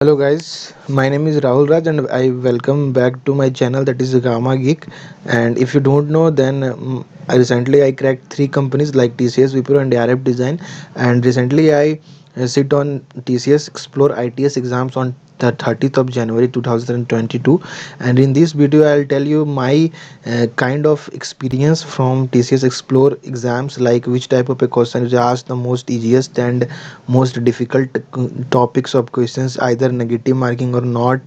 Hello guys, my name is Rahul Raj and I welcome back to my channel that is Gamma Geek. And if you don't know, then I cracked three companies like TCS, Wipro, and ARF Design. And recently I sit on TCS Explore ITS exams on the 30th of January 2022. And in this video, I'll tell you my kind of experience from TCS Explore exams, like which type of a question is asked, the most easiest and most difficult topics of questions, either negative marking or not,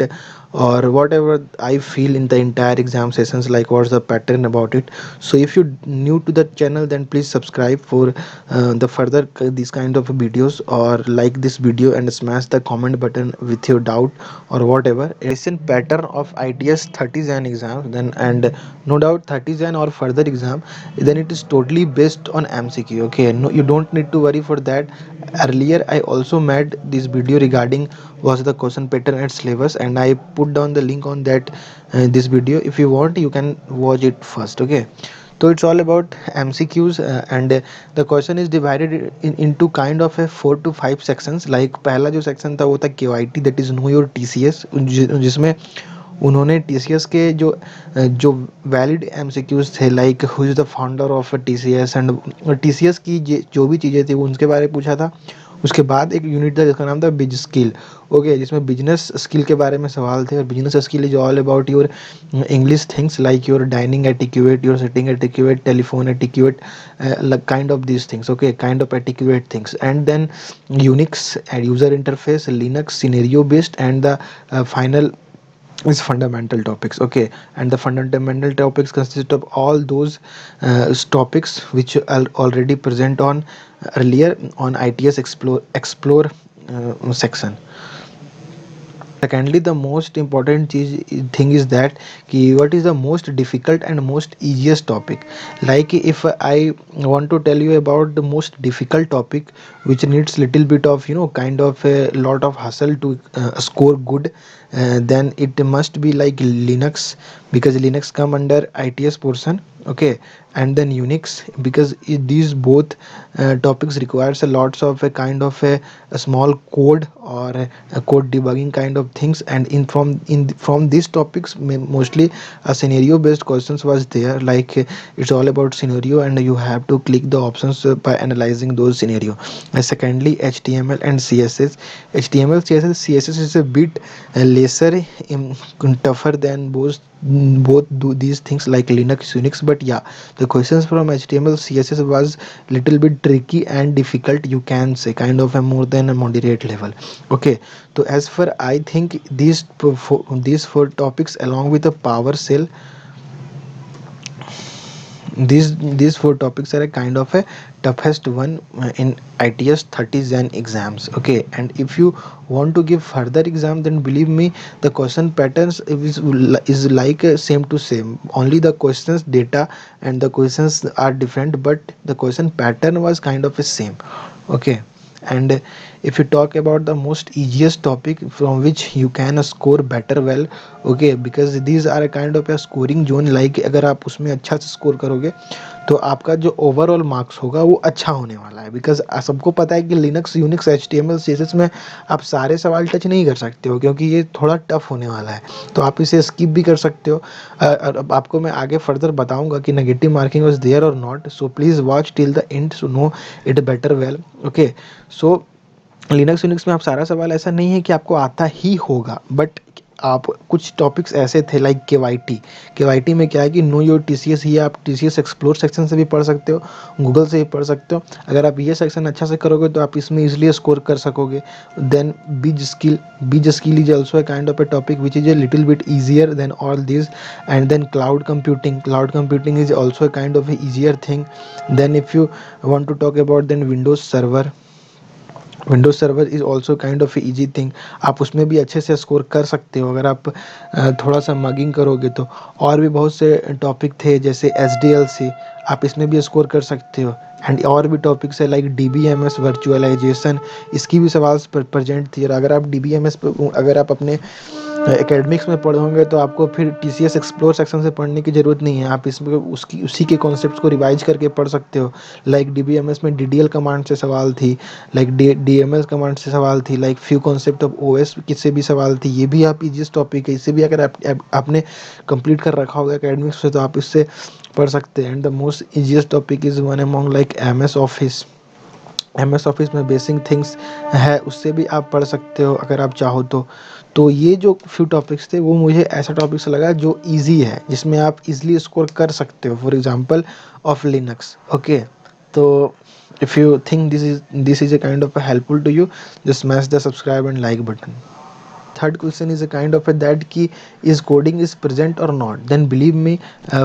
or whatever I feel in the entire exam sessions, like what's the pattern about it. So if you're new to the channel, then please subscribe for the further these kind of videos, or like this video and smash the comment button with your doubt or whatever. Recent pattern of ITS 30 Jan exams, then and no doubt 30 Jan or further exam, then it is totally based on MCQ. Okay, no, you don't need to worry for that. Earlier I also made this video regarding was the question pattern and syllabus, and I put down the link on that this video. If you want, you can watch it first. Okay, so it's all about MCQs, and the question is divided into kind of a 4 to 5 sections. Like पहला जो section था वो था KYT, that is know your TCS, जिसमें उन्होंने TCS के जो valid MCQs थे, like who is the founder of TCS and TCS की जो भी चीज़ें थी वो उनके बारे में पूछा था. उसके बाद एक यूनिट था जिसका नाम था बिज स्किल. ओके, जिसमें बिजनेस स्किल के बारे में सवाल थे. और business skill is all about your English things, like your dining etiquette, your sitting etiquette, telephone etiquette, kind of these things. Okay, kind of etiquette things. And then Unix and user interface, Linux, scenario based, and the final is fundamental topics. Okay, and the fundamental topics consist of all those topics which are already present on earlier on ITS explore section. Secondly, the most important thing is that what is the most difficult and most easiest topic. Like if I want to tell you about the most difficult topic which needs little bit of kind of a lot of hustle to score good, then it must be like Linux, because Linux come under ITS portion. Okay, and then Unix, because these both topics requires a lots of a kind of a small code or a code debugging kind of things. And from these topics, mostly a scenario based questions was there, like it's all about scenario and you have to click the options by analyzing those scenario. And secondly, HTML and CSS. HTML, CSS is a bit lesser, tougher than both do these things like Linux, Unix. But yeah, the questions from HTML, CSS was little bit tricky and difficult, you can say, kind of a more than a moderate level. Okay, so as for I think these four topics along with the PowerShell, these four topics are a kind of a toughest one in ITS 30s and exams. Okay, and if you want to give further exam, then believe me, the question patterns is like same to same, only the questions data and the questions are different, but the question pattern was kind of the same. Okay, and if you talk about the most easiest topic from which you can score better well. Okay, because these are a kind of a scoring zone, like अगर आप उसमें अच्छा से score करोगे तो आपका जो overall marks होगा वो अच्छा होने वाला है. बिकॉज सबको पता है कि लिनक्स, यूनिक्स, HTML, CSS में आप सारे सवाल टच नहीं कर सकते हो, क्योंकि ये थोड़ा टफ होने वाला है, तो आप इसे स्किप भी कर सकते हो. अब आपको मैं आगे फर्दर बताऊंगा कि negative marking was there or not, so please watch till the end to know it better well. Okay, so Linux Unix में आप सारा सवाल ऐसा नहीं है कि आपको आता ही होगा, बट आप कुछ टॉपिक्स ऐसे थे लाइक के वाई टी में क्या है कि नो योर TCS, ये आप TCS एक्सप्लोर सेक्शन से भी पढ़ सकते हो, गूगल से भी पढ़ सकते हो. अगर आप ये सेक्शन अच्छा से करोगे तो आप इसमें इजीली स्कोर कर सकोगे. Then these skill is also a kind of a topic which is a little bit easier than all this. And then cloud computing is also a kind of a easier thing. Then if you want to talk about then Windows server is also kind of easy thing. आप उसमें भी अच्छे से score कर सकते हो अगर आप थोड़ा सा मगिंग करोगे तो. और भी बहुत से टॉपिक थे जैसे SDLC, आप इसमें भी स्कोर कर सकते हो. एंड और भी टॉपिक्स है लाइक DBMS वर्चुअलाइजेशन, इसकी भी सवाल प्रेजेंट थी. और अगर आप DBMS पे अगर आप अपने एकेडमिक्स में पढ़ोगे तो आपको फिर टीसीएस एक्सप्लोर सेक्शन से पढ़ने की ज़रूरत नहीं है, आप इसमें उसकी उसी के कॉन्सेप्ट्स को रिवाइज करके पढ़ सकते हो। लाइक डीबीएमएस में डीडीएल कमांड से सवाल थी, लाइक डीएमएल कमांड से सवाल थी, like few concept of OS किससे भी सवाल थी। ये भी आप इजिएस्ट टॉपिक है, इससे भी अगर आपने कंप्लीट कर रखा होगा एकेडमिक्स से तो आप इससे पढ़ सकते हैं। And the most easiest topic is one among like MS office. MS office में बेसिक थिंग्स है, उससे भी आप पढ़ सकते हो अगर आप चाहो तो ये जो फ्यू टॉपिक्स थे वो मुझे ऐसा टॉपिक्स लगा जो इजी है, जिसमें आप इजीली स्कोर कर सकते हो। For example of Linux, okay. तो if you think this is a kind of helpful to you, just smash the subscribe and like button. Third question is a kind of a that ki is coding is present or not, then believe me,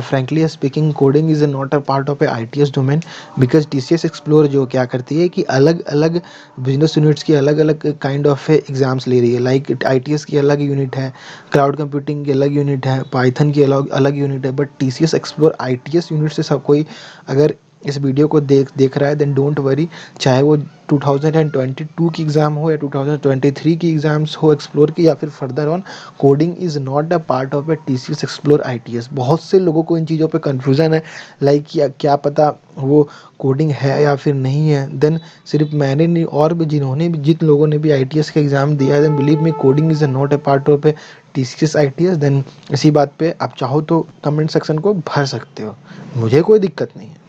frankly speaking coding is not a part of a ITS domain, because TCS Explorer जो क्या करती है कि अलग अलग business units की अलग अलग काइंड ऑफ एग्जाम्स ले रही है। लाइक ITS की अलग यूनिट है, क्लाउड कंप्यूटिंग की अलग यूनिट है, पाइथन की अलग अलग यूनिट है, but TCS Explorer ITS unit से सब कोई अगर इस वीडियो को देख रहा है देन डोंट वरी, चाहे वो 2022 की एग्ज़ाम हो या 2023 की एग्ज़ाम्स हो एक्सप्लोर की या फिर further on, coding is not a part of a TCS explore ITS। बहुत से लोगों को इन चीज़ों पे कन्फ्यूज़न है, लाइक क्या पता वो कोडिंग है या फिर नहीं है। देन सिर्फ मैंने नहीं, और भी जिन लोगों ने भी ITS का एग्ज़ाम दिया है, then believe me coding is not a part of a TCS ITS। Then इसी बात पे आप चाहो तो कमेंट सेक्शन को भर सकते हो, मुझे कोई दिक्कत नहीं है।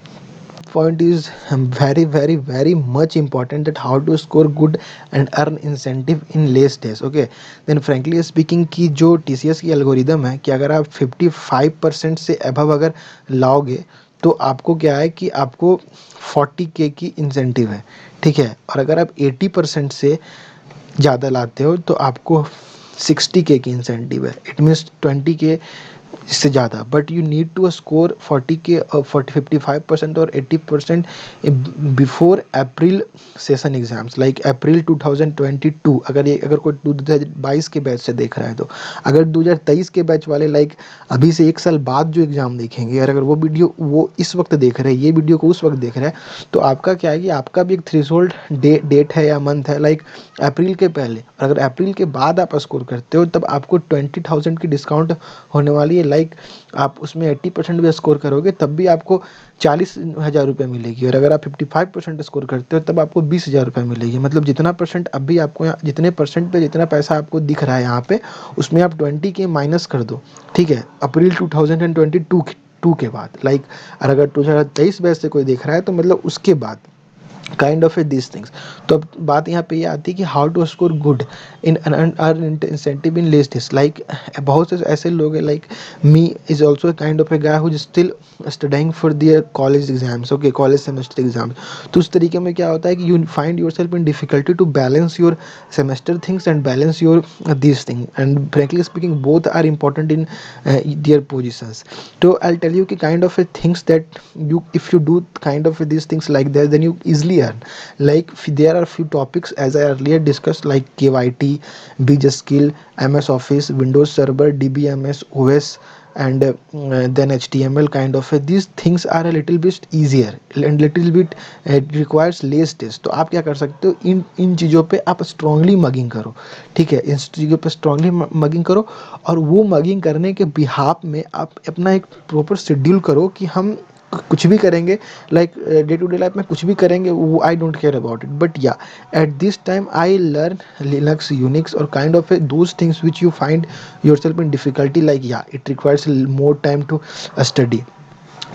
Point is very much important, that how to score good and earn incentive in less days, okay। then frankly speaking कि जो TCS की एल्गोरिदम है कि अगर आप 55% से अबव अगर लाओगे तो आपको क्या है कि आपको 40K की इंसेंटिव है, ठीक है। और अगर आप 80% से ज़्यादा लाते हो तो आपको 60K की इंसेंटिव है। इट मीन्स 20K इससे ज़्यादा, but you need to score 40K 55% और 80% before April session exams, like April 2022। अगर कोई 2022 के बैच से देख रहा है तो, अगर 2023 के बैच वाले लाइक अभी से एक साल बाद जो एग्ज़ाम देखेंगे, और अगर वो वीडियो वो इस वक्त देख रहे हैं, ये वीडियो को उस वक्त देख रहे हैं, तो आपका क्या है कि आपका भी एक थ्रेशोल्ड डेट है या मंथ है, लाइक अप्रैल के पहले। और अगर अप्रैल के बाद आप स्कोर करते हो तब आपको 20,000 की डिस्काउंट होने वाली है। लाइक आप उसमें 80% भी स्कोर करोगे तब भी आपको 40,000 रुपये मिलेगी, और अगर आप 55% स्कोर करते हो तब आपको 20,000 रुपये मिलेगी। मतलब जितना परसेंट अभी आपको जितने परसेंट पे जितना पैसा आपको दिख रहा है यहाँ पे, उसमें आप 20K माइनस कर दो, ठीक है, अप्रैल 2022 के बाद। लाइक और अगर 2023 बैच से कोई देख रहा है तो मतलब उसके बाद काइंड ऑफ दिस थिंग्स। तो अब बात यहाँ पे ये आती है कि how to score good in earn incentive in less days. Like बहुत से ऐसे लोग हैं, like me is also kind of a guy who is still studying for their college exams, okay, college semester exams. तो उस तरीके में क्या होता है कि you find yourself in difficulty to balance your semester things and balance your this thing, and frankly speaking both are important in their positions. So I'll tell you ki kind of a things that you, if you do kind of these things like that, then you easily earn. Like there are few topics as I earlier discussed, like KYT, BJ Skill, MS Office, Windows Server, DBMS, OS, and then HTML kind of these things are a little bit easier and little bit it requires less test। तो आप क्या कर सकते हो, इन इन चीज़ों पे आप strongly mugging करो, ठीक है, इन चीज़ों पे स्ट्रांगली मगिंग करो। और वो मगिंग करने के बिहाफ में आप अपना एक प्रॉपर शेड्यूल करो कि हम कुछ भी करेंगे, like day to day life में कुछ भी करेंगे, वो I don't care about it, but yeah at this time I learn Linux, Unix और kind of those things which you find yourself in difficulty, like yeah it requires more time to study.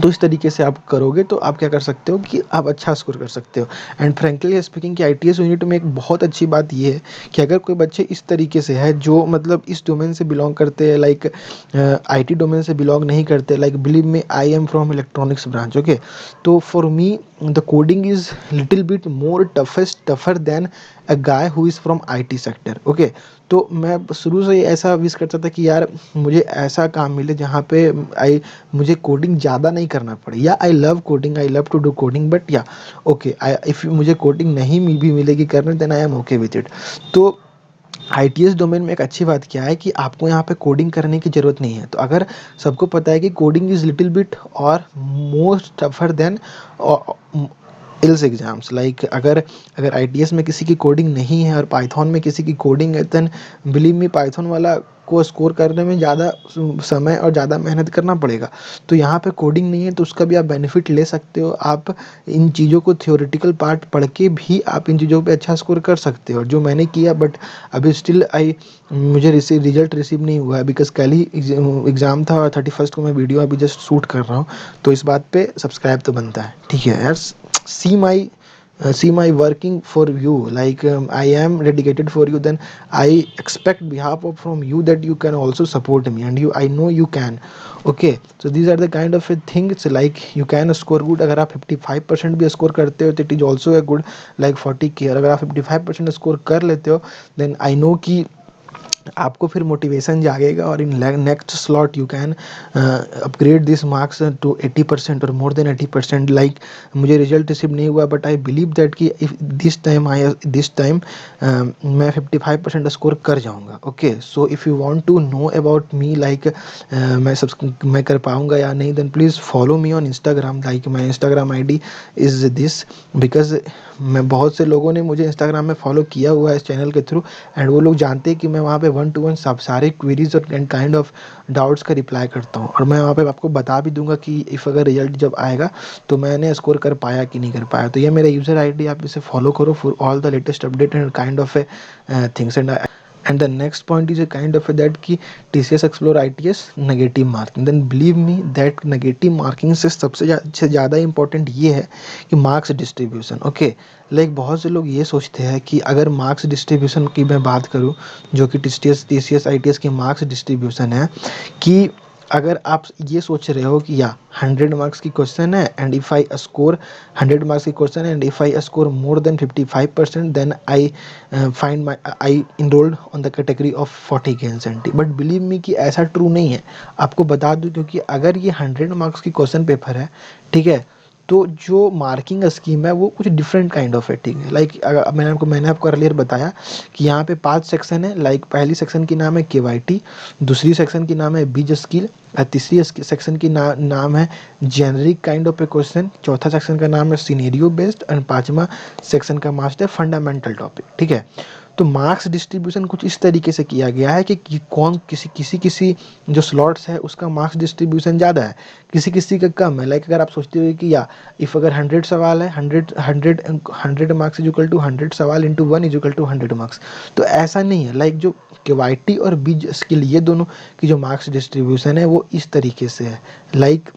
तो इस तरीके से आप करोगे तो आप क्या कर सकते हो कि आप अच्छा स्कोर कर सकते हो। एंड फ्रेंकली स्पीकिंग कि ITS यूनिट में एक बहुत अच्छी बात ये है कि अगर कोई बच्चे इस तरीके से है जो मतलब इस डोमेन से बिलोंग करते हैं, लाइक IT डोमेन से बिलोंग नहीं करते, like believe me I am from electronics branch, okay. तो for me the coding is little bit more tougher than a guy who is from IT sector, okay. तो मैं शुरू से ऐसा wish करता था कि यार मुझे ऐसा काम मिले जहाँ पे आई मुझे कोडिंग ज़्यादा नहीं करना पड़े, या I love coding, I love to do coding, but या ओके आई इफ़ मुझे कोडिंग नहीं भी मिलेगी करने, then I am okay with it. तो ITS डोमेन में एक अच्छी बात क्या है कि आपको यहाँ पे कोडिंग करने की ज़रूरत नहीं है। तो अगर सबको पता है कि कोडिंग इज़ लिटिल बिट और most tougher than ills exams, like अगर अगर ITS में किसी की कोडिंग नहीं है और पाइथन में किसी की कोडिंग है, देन बिलीव मी पाइथन वाला आपको स्कोर करने में ज़्यादा समय और ज़्यादा मेहनत करना पड़ेगा। तो यहाँ पे कोडिंग नहीं है तो उसका भी आप बेनिफिट ले सकते हो। आप इन चीज़ों को थ्योरेटिकल पार्ट पढ़ के भी आप इन चीज़ों पे अच्छा स्कोर कर सकते हो, और जो मैंने किया, बट अभी स्टिल मुझे रिजल्ट रिसीव नहीं हुआ है, बिकॉज कल ही एग्ज़ाम था और 31 को मैं वीडियो अभी जस्ट शूट कर रहा हूँ। तो इस बात पे सब्सक्राइब तो बनता है, ठीक है यार। सी माई see my working for you, like I am dedicated for you, then I expect behalf of from you that you can also support me, and I know you can. Okay, so these are the kind of things, like you can score good। अगर आप 55% भी score करते हो तो it is also a good like 40K। अगर आप 55% score कर लेते हो then I know कि आपको फिर मोटिवेशन जागेगा, और in next slot you can upgrade this marks to 80% or more than 80%। Like मुझे रिजल्ट रिसीव नहीं हुआ, बट आई बिलीव दैट कि इफ दिस टाइम मैं 55% स्कोर कर जाऊंगा। Okay, so if you want to know about me, like मैं कर पाऊंगा या नहीं, then please follow me on Instagram. Like my Instagram I D is this, because मैं बहुत से लोगों ने मुझे इंस्टाग्राम में फॉलो किया हुआ है इस चैनल के थ्रू, एंड वो लोग जानते हैं कि मैं वहाँ पे 1-to-1 सब सारे क्वेरीज और काइंड ऑफ डाउट्स का रिप्लाई करता हूँ। और मैं वहाँ पे आपको बता भी दूंगा कि इफ़ अगर रिजल्ट जब आएगा तो मैंने स्कोर कर पाया कि नहीं कर पाया। तो ये मेरा यूज़र आईडी, आप इसे फॉलो करो for all the latest update and kind of things. And the next point is a kind of that कि TCS explore ITS negative marking, then believe me that negative marking से सबसे ज़्यादा important ये है कि marks distribution. Okay, like बहुत से लोग ये सोचते हैं कि अगर मार्क्स डिस्ट्रीब्यूशन की मैं बात करूँ, जो कि TCS ITS की मार्क्स डिस्ट्रीब्यूशन है, कि अगर आप ये सोच रहे हो कि या 100 मार्क्स की क्वेश्चन है and if I score 100 marks की क्वेश्चन है and if I score more than 55% then I find my I enrolled on the category of 40K incentive. But believe me कि ऐसा ट्रू नहीं है। आपको बता दूं, क्योंकि अगर ये 100 मार्क्स की क्वेश्चन पेपर है, ठीक है, तो जो मार्किंग स्कीम है वो कुछ डिफरेंट काइंड ऑफ है, ठीक है। लाइक मैंने आपको अर्लियर बताया कि यहाँ पे 5 सेक्शन है। लाइक पहली सेक्शन की नाम है KYT, दूसरी सेक्शन की नाम है बीज स्किल, तीसरी सेक्शन की नाम है generic kind of A question, चौथा सेक्शन का नाम है सिनेरियो बेस्ड, एंड पांचवा सेक्शन का मास्टर फंडामेंटल टॉपिक, ठीक है। तो मार्क्स डिस्ट्रीब्यूशन कुछ इस तरीके से किया गया है कि कौन किसी जो स्लॉट्स है उसका मार्क्स डिस्ट्रीब्यूशन ज़्यादा है, किसी किसी का कम है। लाइक अगर आप सोचते हो कि या इफ़ अगर 100 सवाल है, 100 मार्क्स इज इक्वल टू 100 सवाल into 1 is equal to 100 marks, तो ऐसा नहीं है। लाइक जो KYT और बीज स्किल, ये दोनों की जो मार्क्स डिस्ट्रीब्यूशन है वो इस तरीके से है। लाइक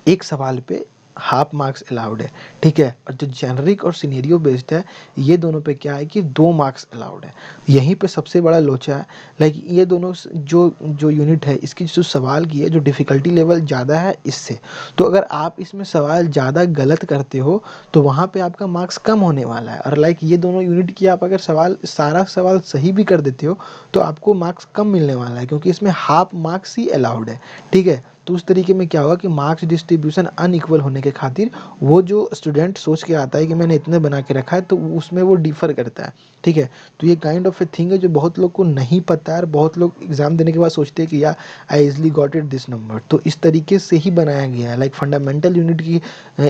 एक सवाल पे हाफ मार्क्स अलाउड है, ठीक है। और जो जेनरिक और सिनेरियो बेस्ड है, ये दोनों पे क्या है कि 2 मार्क्स अलाउड है। यहीं पे सबसे बड़ा लोचा है। लाइक ये दोनों जो जो यूनिट है, इसकी जो सवाल की है, जो डिफ़िकल्टी लेवल ज़्यादा है इससे। तो अगर आप इसमें सवाल ज़्यादा गलत करते हो तो वहाँ पे आपका मार्क्स कम होने वाला है। और लाइक ये दोनों यूनिट की आप अगर सारा सवाल सही भी कर देते हो तो आपको मार्क्स कम मिलने वाला है, क्योंकि इसमें हाफ मार्क्स ही अलाउड है, ठीक है। तो उस तरीके में क्या होगा कि मार्क्स डिस्ट्रीब्यूशन अनइक्वल होने के खातिर वो जो स्टूडेंट सोच के आता है कि मैंने इतने बना के रखा है, तो उसमें वो डिफ़र करता है, ठीक है। तो ये काइंड ऑफ ए थिंग है जो बहुत लोग को नहीं पता है, और बहुत लोग एग्जाम देने के बाद सोचते हैं कि yeah I easily got it this number. तो इस तरीके से ही बनाया गया है। लाइक फंडामेंटल यूनिट की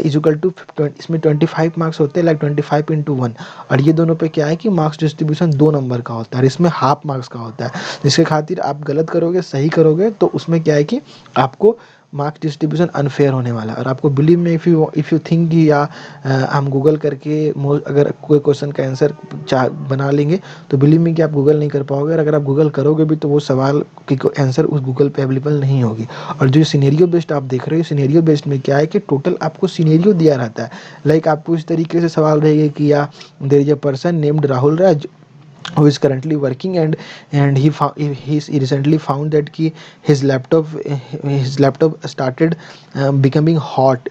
इजिकल टू इसमें 25 मार्क्स होते हैं, लाइक 25/1, और ये दोनों पे क्या है कि मार्क्स डिस्ट्रीब्यूशन 2 नंबर का होता है, और इसमें हाफ मार्क्स का होता है। जिसके खातिर आप गलत करोगे सही करोगे तो उसमें क्या है कि आपको मार्क्स डिस्ट्रीब्यूशन अनफेयर होने वाला है। और आपको बिलीव में इफ़ यू थिंक कि या हम गूगल करके अगर कोई क्वेश्चन का आंसर बना लेंगे, तो बिलीव में कि आप गूगल नहीं कर पाओगे। और अगर आप गूगल करोगे भी तो वो सवाल की आंसर उस गूगल पे अवेलेबल नहीं होगी। और जो सिनेरियो बेस्ड आप देख रहे हो, सिनेरियो बेस्ड में क्या है कि टोटल आपको सिनेरियो दिया रहता है। लाइक आपको इस तरीके से सवाल रहेगा कि या there is a person named Rahul Raj who is currently working, and he recently found that ki his laptop started becoming hot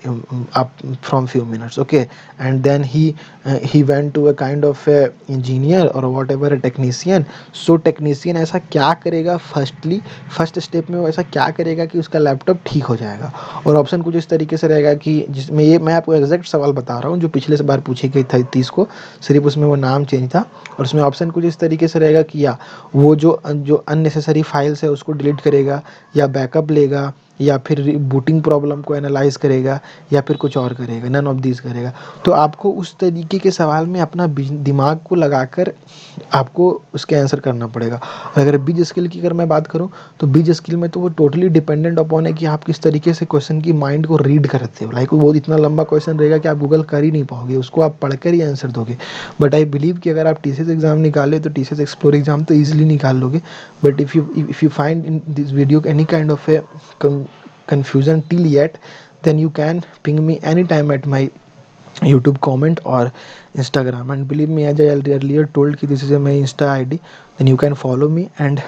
up from few minutes, okay, and then he went to a kind of a engineer or whatever, a technician. So technician ऐसा क्या करेगा, first step में वो ऐसा क्या करेगा कि उसका लैपटॉप ठीक हो जाएगा। और ऑप्शन कुछ इस तरीके से रहेगा कि जिसमें ये मैं आपको एग्जैक्ट सवाल बता रहा हूँ जो पिछले बार पूछी गई था 30 को, सिर्फ उसमें वो नाम चेंज था। और उसमें ऑप्शन कुछ इस तरीके से रहेगा कि या वो जो अननेसेसरी फाइल्स है उसको डिलीट करेगा, या बैकअप लेगा, या फिर बूटिंग प्रॉब्लम को एनालाइज करेगा, या फिर कुछ और करेगा, नन ऑफ दिस करेगा। तो आपको उस तरीके के सवाल में अपना दिमाग को लगाकर आपको उसके आंसर करना पड़ेगा। अगर बीज स्किल की अगर मैं बात करूँ, तो बीज स्किल में तो वो टोटली डिपेंडेंट अपॉन है कि आप किस तरीके से क्वेश्चन की माइंड को रीड करते हो। लाइक वो इतना लंबा क्वेश्चन रहेगा कि आप गूगल कर ही नहीं पाओगे, उसको आप पढ़कर ही आंसर दोगे। बट आई बिलीव कि अगर आप टीसीएस एग्जाम निकाले तो टीसीएस एक्सप्लोर एग्जाम तो ईजिली निकाल लोगे। But if you find in this video any kind of A confusion till yet, then you can ping me anytime at my YouTube comment or Instagram. And believe me, as I earlier told ki this is my Insta ID, then you can follow me. And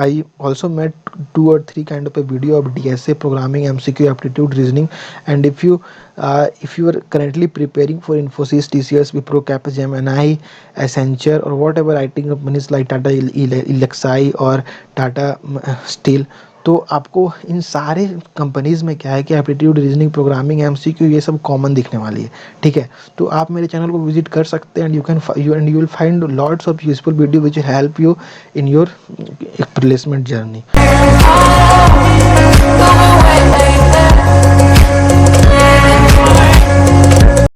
I also made 2 or 3 kind of a video of DSA programming, MCQ, aptitude, reasoning. And if you are currently preparing for Infosys, TCS, Wipro, Capgemini, Accenture, or whatever IT companies like Tata Elxsi or Tata Steel, तो आपको इन सारे companies में क्या है कि aptitude, reasoning, programming, MCQ ये सब common दिखने वाली है। ठीक है, तो आप मेरे चैनल को विजिट कर सकते हैं, and you will find lots of useful video which will help you in your placement journey.